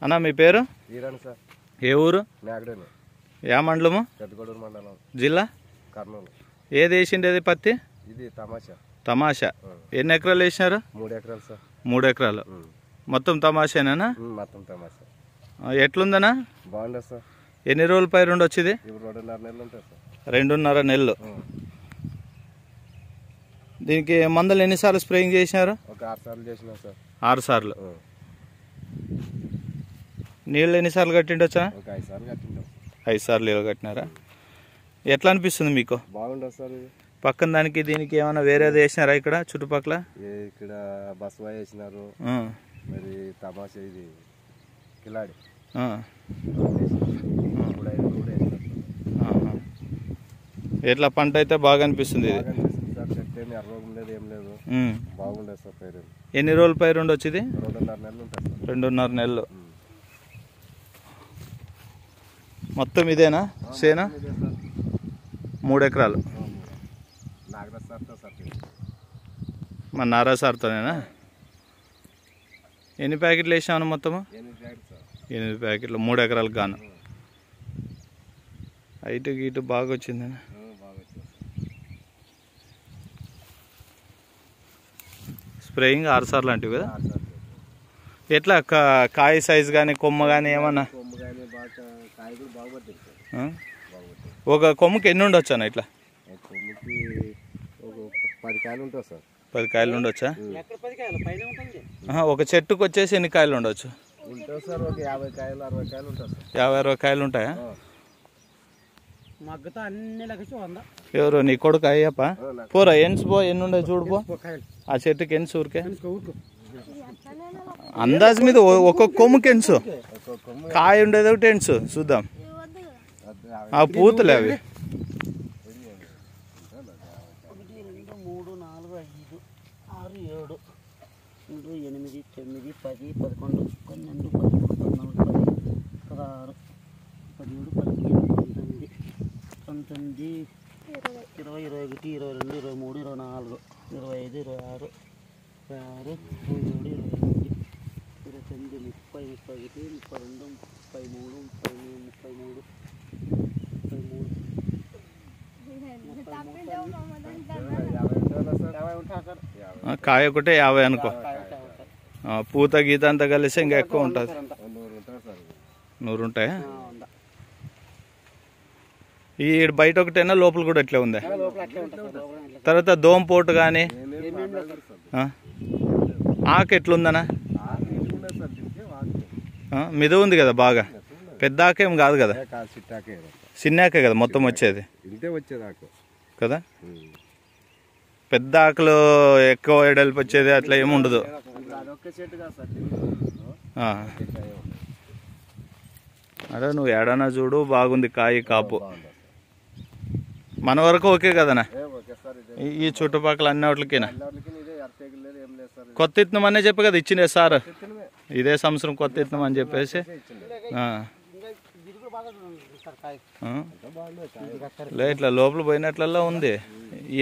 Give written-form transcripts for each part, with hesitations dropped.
అన్న మీ పేరు? వీరన్ సార్. ఏ ఊరు? నాగడేను. యా మండలము? పెద్దగూడూరు మండలం. జిల్లా? కర్నూలు. ఏది వేసిండేది పత్తి? ఇది తమాషా. తమాషా. ఎన్ని ఎకరాలు వేసినారు? 3 ఎకరాలు సార్. 3 ఎకరాలు. మొత్తం తమాషానేనా? మొత్తం తమాషా. ఎట్లుందనా? బాగుండదు సార్. ఎన్ని రోజులు పై రెండు వచ్చింది? ఇప్పుడు 2.5 నెలలు ఉంటాయి సార్. 2.5 నెలలు. దీనికి మందులు ఎన్నిసార్లు స్ప్రేయింగ్ చేసినారు? ఒక 6 సార్లు చేసినాం సార్. 6 సార్లు. నీళ్ళు ఎన్నిసార్లు కట్టిండొచ్చా? ఒక 5 సార్లు కట్టింటాం. 5 సార్లు నీళ్ళు కట్టినారా? ఎట్లా అనిపిస్తుంది మీకు? బాగుండదు సార్. పక్కన దానికి దీనికి ఏమైనా వేరేది వేసినారా ఇక్కడ చుట్టుపక్కల? ఇక్కడ బస్వా వేసినారు, మరి తమాషా ఇది కిలాడి. ఎట్లా పంట అయితే బాగా అనిపిస్తుంది ఇది? సార్ చెట్టు ఏమి ఎర్రగం లేదు, ఏం లేదు, బాగుండదు సార్. పైరు ఎన్ని రోజులు పైరు ఉండి వచ్చింది? 2.5 నెలలు ఉంటాయి సార్. 2.5 నెలలు. మొత్తం ఇదేనా సేనా? 3 ఎకరాలు. మన నారా సార్తోనేనా? ఎన్ని ప్యాకెట్లు వేసాను మొత్తము? 8 ప్యాకెట్లు. 3 ఎకరాలకు గాను. హైట్ గీటు బాగా వచ్చిందేనా? స్ప్రేయింగ్ 6 సార్లు లాంటివి కదా? ఎట్లా కాయ సైజు కానీ కొమ్మ కానీ ఏమన్నా? ఒక కొమ్మకి ఎన్ని ఉండొచ్చు అన్న? ఇట్లా 10 కాయలు ఉంటాయి సార్. 10 కాయలు ఉండొచ్చా? ఒక చెట్టుకు వచ్చేసి ఎన్ని కాయలు ఉండొచ్చు? ఉంటాయి సార్. ఒక 50 కాయలు 60 కాయలు ఉంటాయి సార్. 50-60 కాయలు ఉంటాయా? ఎవరు నీ కొడుకు అయ్యప్ప? పోరా ఎన్స్ పో, ఎన్ని ఉండే చూడు పో. ఆ చెట్టుకి ఎన్స్ ఊరికే అందాజు మీద ఒక్కొక్క కొమ్ముకి ఎన్స్. కాయ ఉండేది ఒకటి ఎన్స్ చూద్దాం. ఆ పూతలే అవి. 1, 2, 3, 4, 5, 6, 7, 8, 9, 10, 11, 12, 13, 14, 15, 16, 17, 18, 19, 20, 21, 22, 23, 24, 25, 26, 27, 28, 29, 30, 31, 32, 33, 33, కాయ ఒకటే 50 అనుకో. పూత గీత అంతా కలిసి ఇంకా ఎక్కువ ఉంటుంది. 100 ఉంటాయా? ఈ బయట ఒకటైనా లోపల కూడా ఎట్లా ఉంది? తర్వాత దోమ పోటు కానీ ఆకు ఎట్లుందనా? మీద ఉంది కదా బాగా? పెద్ద ఆకేం కాదు కదా? చిన్నాకే కదా మొత్తం వచ్చేది కదా? పెద్ద ఆకులు ఎక్కువ ఎడల్పు వచ్చేది అట్లా ఏముండదు. అదే నువ్వు ఏడన్నా చూడు, బాగుంది కాయ కాపు. మన వరకు ఓకే కదనా? ఈ చుట్టుపక్కల అన్ని వాటికినా కొత్త ఇత్తనం అనే చెప్పి కదా ఇచ్చిండే సార్. ఇదే సంవత్సరం కొత్త ఇత్తనం అని చెప్పేసి. ఇట్లా లోపల పోయినట్లలో ఉంది.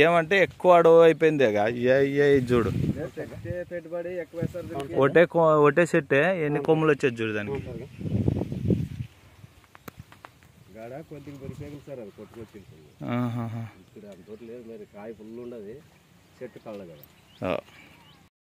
ఏమంటే ఎక్కువ అడవు అయిపోయింది చూడు. ఒకటే చెట్టే ఎన్ని కొమ్ములు వచ్చేది చూడు దానికి. కాయ ఫుల్ ఉండదు చెట్టు కళ్ళ కదా.